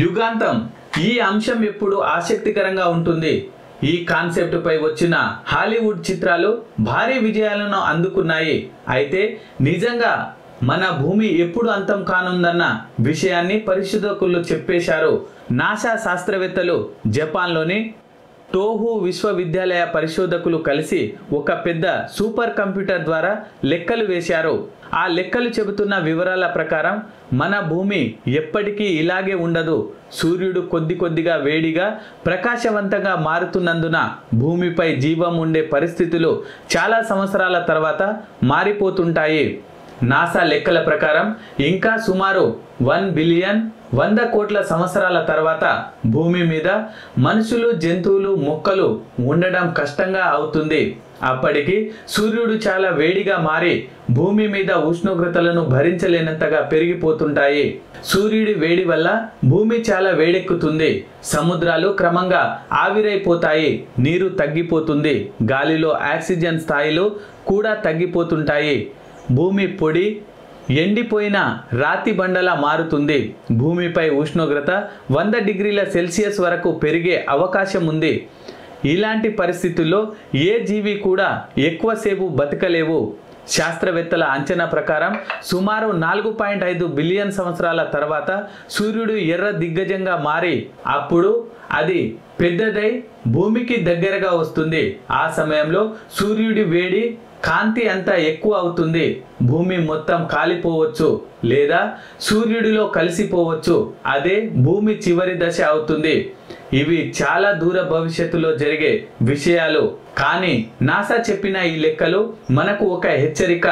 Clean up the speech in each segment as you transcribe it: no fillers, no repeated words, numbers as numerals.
యుగాంతం ఈ అంశం ఎప్పుడు ఆసక్తికరంగా ఉంటుంది. ఈ కాన్సెప్ట్ పై వచ్చిన హాలీవుడ్ చిత్రాలు భారీ విజయాలను అందుకున్నాయి. అయితే నిజంగా మన భూమి ఎప్పుడు అంతం కానుందన్న విషయాన్ని పరిశోధకులు చెప్పేశారు. నాసా శాస్త్రవేత్తలు జపాన్లోని టోహో విశ్వవిద్యాలయ పరిశోధకులు కలిసి ఒక పెద్ద సూపర్ కంప్యూటర్ ద్వారా లెక్కలు వేశారు. ఆ లెక్కలు చెబుతున్న వివరాల ప్రకారం మన భూమి ఎప్పటికీ ఇలాగే ఉండదు. సూర్యుడు కొద్దిగా వేడిగా ప్రకాశవంతంగా మారుతున్నందున భూమిపై జీవం ఉండే పరిస్థితులు చాలా సంవత్సరాల తర్వాత మారిపోతుంటాయి. నాసా లెక్కల ప్రకారం ఇంకా సుమారు 1 బిలియన్ 100 కోట్ల సంవత్సరాల తర్వాత భూమి మీద మనుషులు, జంతువులు, మొక్కలు ఉండడం కష్టంగా అవుతుంది. అప్పటికి సూర్యుడు చాలా వేడిగా మారి భూమి మీద ఉష్ణోగ్రతలను భరించలేనంతగా పెరిగిపోతుంటాయి. సూర్యుడి వేడి వల్ల భూమి చాలా వేడెక్కుతుంది. సముద్రాలు క్రమంగా ఆవిరైపోతాయి. నీరు తగ్గిపోతుంది. గాలిలో ఆక్సిజన్ స్థాయిలు కూడా తగ్గిపోతుంటాయి. భూమి పొడి ఎండిపోయిన రాతి బండలా మారుతుంది. భూమిపై ఉష్ణోగ్రత 100 డిగ్రీల సెల్సియస్ వరకు పెరిగే అవకాశం ఉంది. ఇలాంటి పరిస్థితుల్లో ఏ జీవి కూడా ఎక్కువసేపు బతకలేవు. శాస్త్రవేత్తల అంచనా ప్రకారం సుమారు 4.5 బిలియన్ సంవత్సరాల తర్వాత సూర్యుడు ఎర్ర దిగ్గజంగా మారి అప్పుడు అది పెద్దదై భూమికి దగ్గరగా వస్తుంది. ఆ సమయంలో సూర్యుడి వేడి కాంతి అంతా ఎక్కువ అవుతుంది. భూమి మొత్తం కాలిపోవచ్చు లేదా సూర్యుడిలో కలిసిపోవచ్చు. అదే భూమి చివరి దశ అవుతుంది. ఇవి చాలా దూర భవిష్యత్తులో జరిగే విషయాలు. కానీ నాసా చెప్పిన ఈ లెక్కలు మనకు ఒక హెచ్చరిక.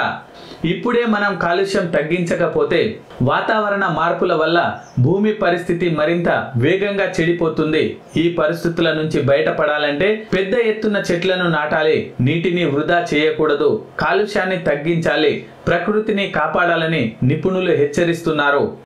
ఇప్పుడే మనం కాలుష్యం తగ్గించకపోతే వాతావరణ మార్పుల వల్ల భూమి పరిస్థితి మరింత వేగంగా చెడిపోతుంది. ఈ పరిస్థితుల నుంచి బయటపడాలంటే పెద్ద ఎత్తున చెట్లను నాటాలి. నీటిని వృధా చేయకూడదు. కాలుష్యాన్ని తగ్గించాలి. ప్రకృతిని కాపాడాలని నిపుణులు హెచ్చరిస్తున్నారు.